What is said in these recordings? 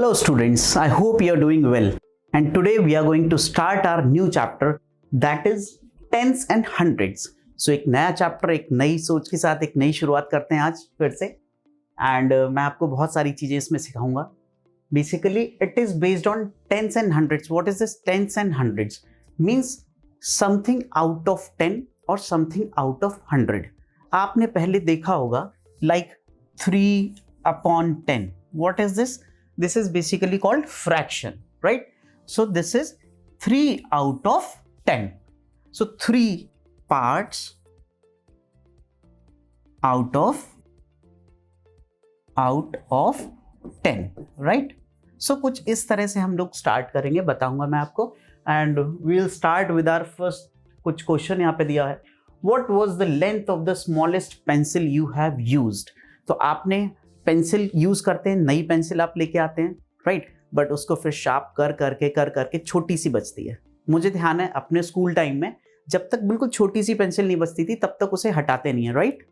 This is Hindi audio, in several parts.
Hello students, I hope you are doing well, and today we are going to start our new chapter, that is tens and hundreds. So एक नया चैप्टर, एक नई सोच के साथ एक नई शुरुआत करते हैं आज फिर से. एंड मैं आपको बहुत सारी चीजें इसमें सिखाऊंगा. Basically it is based on tens and hundreds. What is this tens and hundreds? Means something out of 10 और समथिंग आउट ऑफ 100. आपने पहले देखा होगा like 3/10. What is this? This is basically called fraction, right? So this is 3 out of 10. So 3 parts out of 10, right? So कुछ इस तरह से हम लोग स्टार्ट करेंगे, बताऊंगा मैं आपको. And we'll start with our first. कुछ क्वेश्चन यहाँ पे दिया है. What was the length of the smallest pencil you have used? तो आपने पेंसिल यूज करते हैं, नई पेंसिल आप लेके आते हैं, राइट? बट उसको फिर शार्प कर करके छोटी सी बचती है. मुझे ध्यान है अपने स्कूल टाइम में जब तक बिल्कुल छोटी सी पेंसिल नहीं बचती थी तब तक उसे हटाते नहीं है, राइट?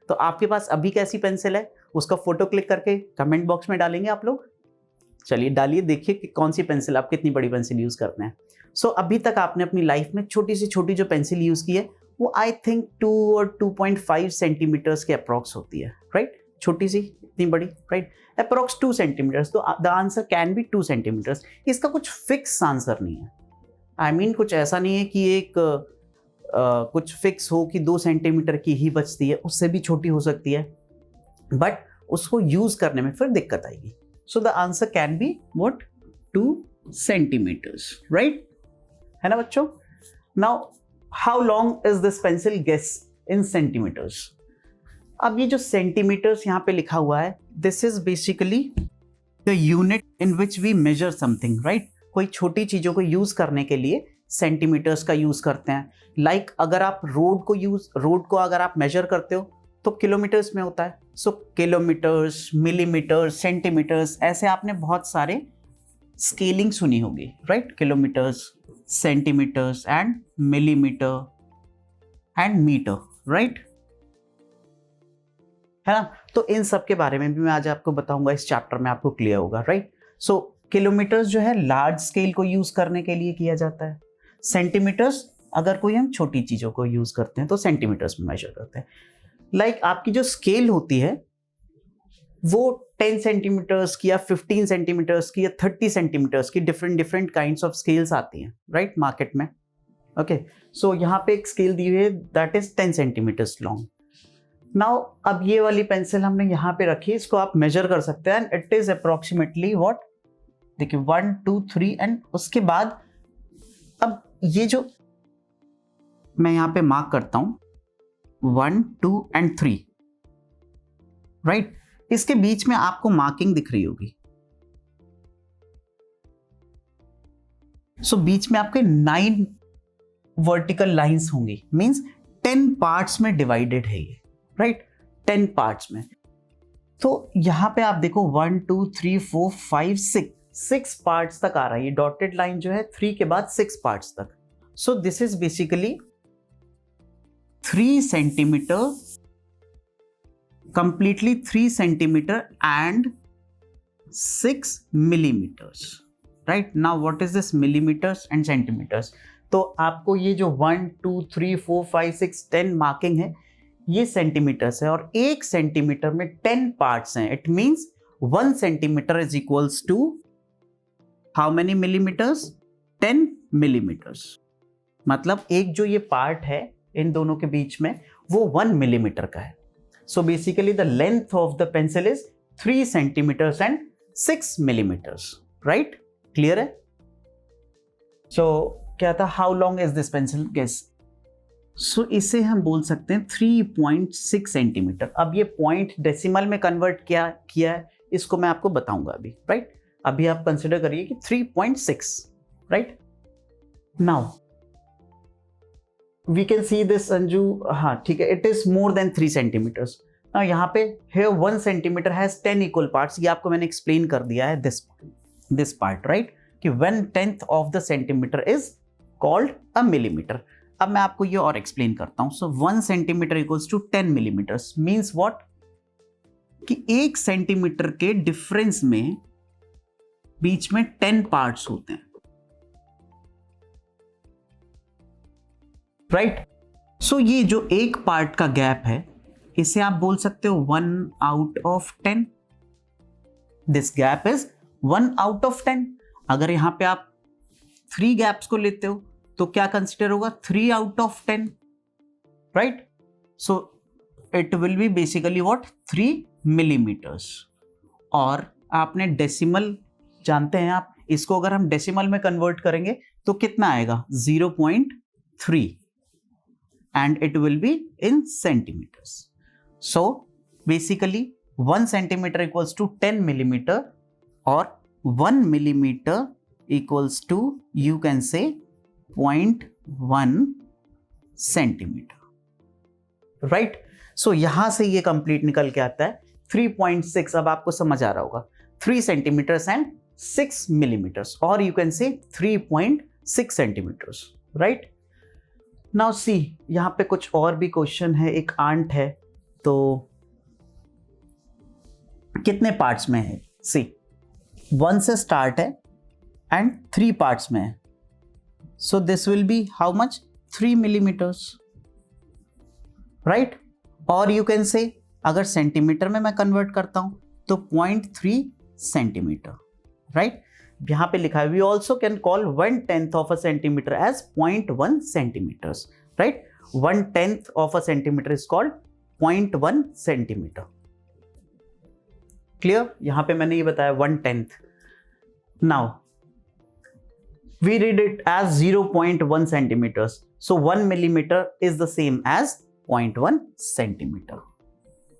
तो आपके पास अभी कैसी पेंसिल है उसका फोटो क्लिक करके कमेंट बॉक्स में डालेंगे आप लोग. चलिए डालिए, देखिए कि कौन सी पेंसिल, आप कितनी बड़ी पेंसिल यूज करते हैं. सो अभी तक आपने अपनी लाइफ में छोटी से छोटी जो पेंसिल यूज की है वो आई थिंक 2 और 2.5 सेंटीमीटर्स के अप्रॉक्स होती है, राइट? छोटी सी, इतनी बड़ी, राइट? Approx 2 centimetres. तो the answer can be 2 centimetres. इसका कुछ फिक्स आंसर नहीं है. आई मीन कुछ ऐसा नहीं है कि एक कुछ फिक्स हो कि 2 सेंटीमीटर की ही बचती है, उससे भी छोटी हो सकती है, बट उसको यूज करने में फिर दिक्कत आएगी. So the answer can be what? 2 centimetres, right? है ना बच्चों? Now how long is this pencil? Guess in centimetres. अब ये जो सेंटीमीटर्स यहाँ पे लिखा हुआ है, this is basically the unit in which we measure something, right? कोई छोटी चीजों को यूज करने के लिए सेंटीमीटर्स का यूज करते हैं. लाइक अगर आप रोड को अगर आप मेजर करते हो तो किलोमीटर्स में होता है. सो किलोमीटर्स, मिलीमीटर्स, सेंटीमीटर्स, ऐसे आपने बहुत सारे स्केलिंग सुनी होगी, right? Kilometres, centimetres and millimetre and metre, right? है ना? तो इन सब के बारे में भी मैं आज आपको बताऊंगा, इस चैप्टर में आपको क्लियर होगा, राइट? सो किलोमीटर्स जो है लार्ज स्केल को यूज करने के लिए किया जाता है. सेंटीमीटर्स अगर कोई हम छोटी चीजों को यूज करते हैं तो सेंटीमीटर्स में मेजर करते हैं. लाइक आपकी जो स्केल होती है वो 10 सेंटीमीटर्स की या 15 सेंटीमीटर्स की या 30 सेंटीमीटर्स की डिफरेंट काइंड्स ऑफ स्केल्स आती हैं, राइट? मार्केट में. ओके, सो यहाँ पे एक स्केल दी हुई है that is 10 centimetres long. Now अब ये वाली पेंसिल हमने यहाँ पे रखी, इसको आप मेजर कर सकते हैं. And it is approximately what? देखिए 1 2 3 एंड उसके बाद अब ये जो मैं यहाँ पे मार्क करता हूं 1 2 एंड 3, राइट? इसके बीच में आपको मार्किंग दिख रही होगी. सो बीच में आपके 9 वर्टिकल लाइंस होंगी. मींस 10 पार्ट्स में डिवाइडेड है ये, राइट? 10 पार्ट्स में. तो यहां पे आप देखो 1 2 3 4 5 6 पार्ट्स तक आ रहा है. ये डॉटेड लाइन जो है 3 के बाद 6 पार्ट्स तक. So this is basically 3 centimetre, completely 3 centimetre and 6 millimetres, right? Now what is this millimetres and centimetres? तो आपको ये जो 1 2 3 4 5 6 10 मार्किंग है ये सेंटीमीटर्स है, और 1 सेंटीमीटर में 10 पार्ट्स हैं. It means 1 centimetre is equals to how many millimetres? 10 millimetres. मतलब एक जो ये पार्ट है इन दोनों के बीच में वो 1 मिलीमीटर का है. So basically the length of the pencil is 3 centimetres and 6 millimetres, right? Clear है? सो क्या था? How long is this pencil? Guess. So इसे हम बोल सकते हैं 3.6 सेंटीमीटर. अब ये पॉइंट डेसिमल में कन्वर्ट किया है, इसको मैं आपको बताऊंगा अभी, राइट? अभी आप कंसिडर करिए कि 3.6, right? Now we can see this Anju. हाँ ठीक है, it is more than 3 centimetres. Now यहाँ पे here 1 centimetre has 10 equal parts. ये आपको मैंने एक्सप्लेन कर दिया है, दिस पार्ट, राइट? कि 1/10 of the centimetre is called a millimetre. अब मैं आपको ये और एक्सप्लेन करता हूं. So 1 centimetre equals to 10 millimetres. Means what? कि 1 सेंटीमीटर के डिफरेंस में बीच में 10 पार्ट्स होते हैं, राइट। सो ये जो एक पार्ट का गैप है इसे आप बोल सकते हो 1 out of 10। This gap is 1 out of 10। अगर यहां पे आप 3 गैप्स को लेते हो तो क्या कंसिडर होगा, 3 out of 10, right. So it will be basically what, 3 millimetres. और आपने डेसिमल जानते हैं आप, इसको अगर हम डेसिमल में कन्वर्ट करेंगे तो कितना आएगा, 0.3, and it will be in centimeters. So basically 1 centimeter equals to 10 millimeter, or 1 millimeter equals to, you can say, 0.1 centimeter, right? So यहां से ये कंप्लीट निकल के आता है 3.6। अब आपको समझ आ रहा होगा, 3 centimeters and 6 millimeters, or you can say 3.6 centimeters, right? Now see, यहां पे कुछ और भी क्वेश्चन है। एक आंट है, तो कितने पार्ट्स में है, सी 1 से स्टार्ट है एंड 3 पार्ट्स में है। So this will be how much, 3 millimetres, right. और यू कैन से, अगर सेंटीमीटर में मैं कन्वर्ट करता हूं तो 0.3 सेंटीमीटर, राइट। यहां पे लिखा है, we also can call 1/10 of a centimetre as 0.1 centimetres, right. 1/10 of a centimetre is called 0.1 centimetre. Clear? यहां पे मैंने ये बताया 1/10। Now we read it as 0.1 centimetres, so 1 millimetre is the same as 0.1 centimetre.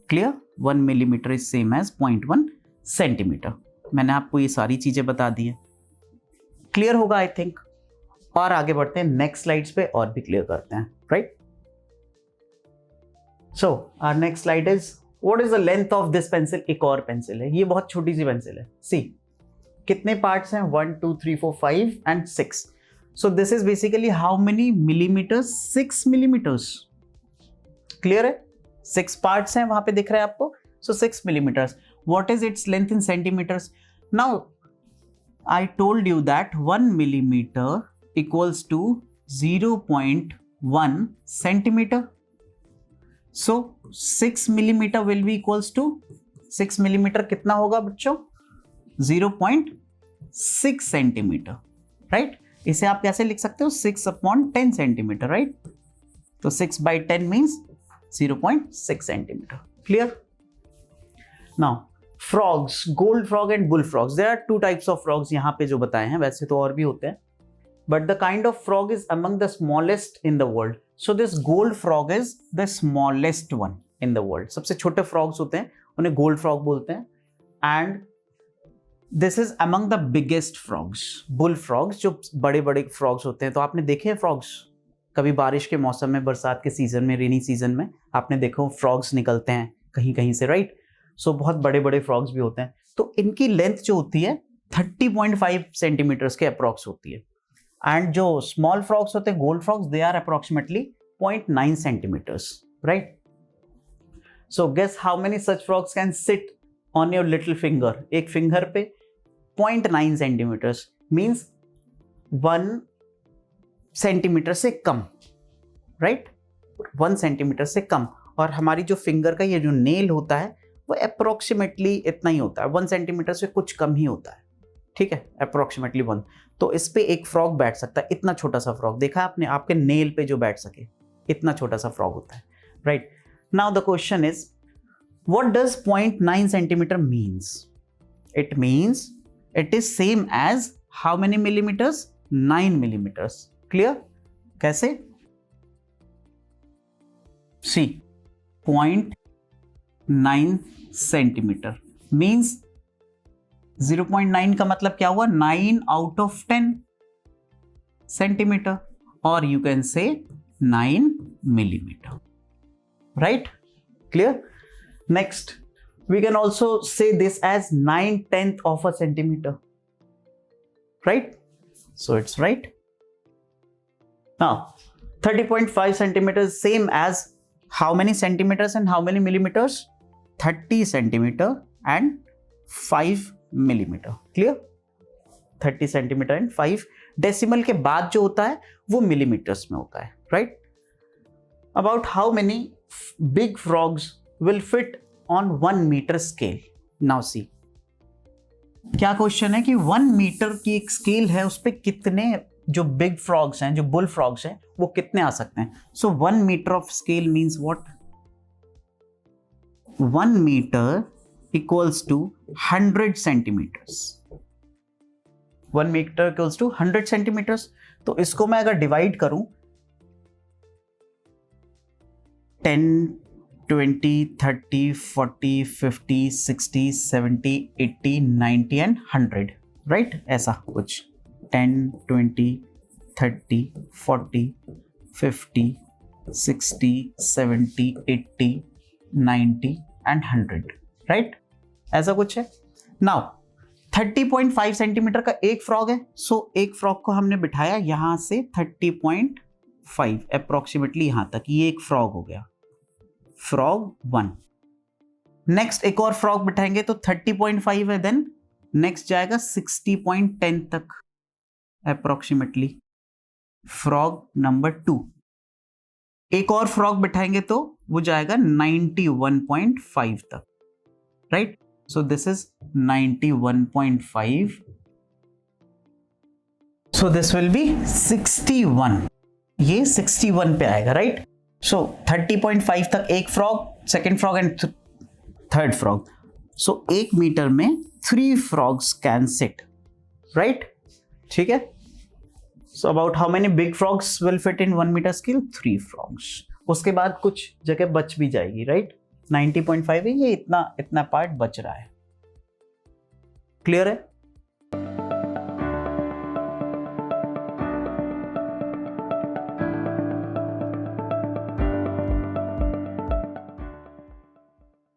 Clear? 1 millimetre is same as 0.1 centimetre. मैंने आपको ये सारी चीजें बता दी है, क्लियर होगा आई थिंक। और आगे बढ़ते हैं नेक्स्ट स्लाइड्स पे और भी क्लियर करते हैं, right. So our next slide is, what is the length of this pencil. एक और पेंसिल है, ये बहुत छोटी सी पेंसिल है। सी कितने पार्ट्स हैं, 1 2 3 4 5 and 6। So this is basically how many millimetres, 6 millimetres. Clear है? 6 पार्ट्स हैं वहां पे दिख रहा है आपको, सो 6 millimetres. What is its length in centimeters? Now, I told you that 1 millimeter equals to 0.1 centimeter. So, 6 millimeter will be equals to, 6 millimeter कितना होगा बच्चों, 0.6 centimeter, right? इसे आप कैसे लिख सकते हो, 6/10 centimeter, right? तो 6/10 means 0.6 centimeter. Clear? Now, frogs, gold frog and bull frogs, there are 2 types of frogs यहाँ पे जो बताए हैं, वैसे तो और भी होते हैं, but the kind of frog is among the smallest in the world. So this gold frog is the smallest one in the world. सबसे छोटे frogs होते हैं, उन्हें gold frog बोलते हैं, and this is among the biggest frogs. bull frogs जो बड़े बड़े frogs होते हैं, तो आपने देखे हैं frogs कभी बारिश के मौसम में, बरसात के सीजन में, रेनी सीजन में आपने देखो frogs निकलते हैं कहीं कहीं से, राइट। सो बहुत बड़े बड़े फ्रॉग्स भी होते हैं, तो इनकी लेंथ जो होती है 30.5 सेंटीमीटर्स के अप्रॉक्स होती है। एंड जो स्मॉल फ्रॉग्स होते हैं, gold frogs, they are approximately 0.9 centimeters, right. So guess how many such frogs can sit on your little finger. एक फिंगर पे 0.9 सेंटीमीटर्स मीन्स 1 सेंटीमीटर से कम, राइट, 1 सेंटीमीटर से कम। और हमारी जो फिंगर का ये जो नेल होता है वो अप्रोक्सीमेटली इतना ही होता है, 1 सेंटीमीटर से कुछ कम ही होता है, ठीक है, अप्रोक्सीमेटली 1। तो इस पे एक फ्रॉग बैठ सकता है, इतना छोटा सा फ्रॉग, देखा आपने, आपके नेल पे जो बैठ सके, इतना छोटा सा फ्रॉग होता है, right. Now the question is, what does 0.9 centimeter means? It means it is same as how many millimeters, 9 millimeters. Clear? कैसे? सी 0.9 सेंटीमीटर मीन्स 0.9 का मतलब क्या हुआ, 9 आउट ऑफ 10 सेंटीमीटर, और you can say 9 millimeter, right. Clear? Next, we can also say this as 9/10 of a centimeter, right. So it's right. Now 30.5 centimeters same as how many centimeters and how many millimeters? 30 centimeter and 5 millimeter. Clear? 30 centimetre and 5 decimal के बाद जो होता है वो मिलीमीटर्स में होता है, right? About how many big frogs will fit on 1 meter scale? Now see, क्या क्वेश्चन है कि 1 मीटर की एक स्केल है, उस पर कितने जो बिग फ्रॉग्स हैं, जो बुल फ्रॉग्स हैं, वो कितने आ सकते हैं? So 1 meter of scale means what? 1 meter equals to 100 centimeters. 1 meter equals to 100 centimeters. तो इसको मैं अगर डिवाइड करूं 10, 20, 30, 40, 50, 60, 70, 80, 90 एंड 100, राइट? ऐसा कुछ 10, 20, 30, 40, 50, 60, 70, 80, 90 एंड 100, राइट? ऐसा कुछ है। नाउ 30.5 सेंटीमीटर का एक फ्रॉग है, सो एक फ्रॉग को हमने बिठाया यहां से 30.5 अप्रोक्सीमेटली यहां तक, ये एक फ्रॉग हो गया, फ्रॉग 1। नेक्स्ट एक और फ्रॉग बिठाएंगे तो 30.5 है, देन नेक्स्ट जाएगा 60.10 तक अप्रोक्सीमेटली, फ्रॉग नंबर 2। एक और फ्रॉग बिठाएंगे तो वो जाएगा 91.5 तक, right? So this is 91.5, so this will be 61, ये 61 पे आएगा, राइट? सो 30.5 तक एक frog, second frog and third frog. So 1 meter में 3 फ्रॉग्स कैन सिट, राइट? ठीक है। So about how many big frogs will fit in 1 meter scale? 3 frogs. उसके बाद कुछ जगह बच भी जाएगी, राइट? 90.5 है, ये इतना पार्ट बच रहा है। क्लियर है?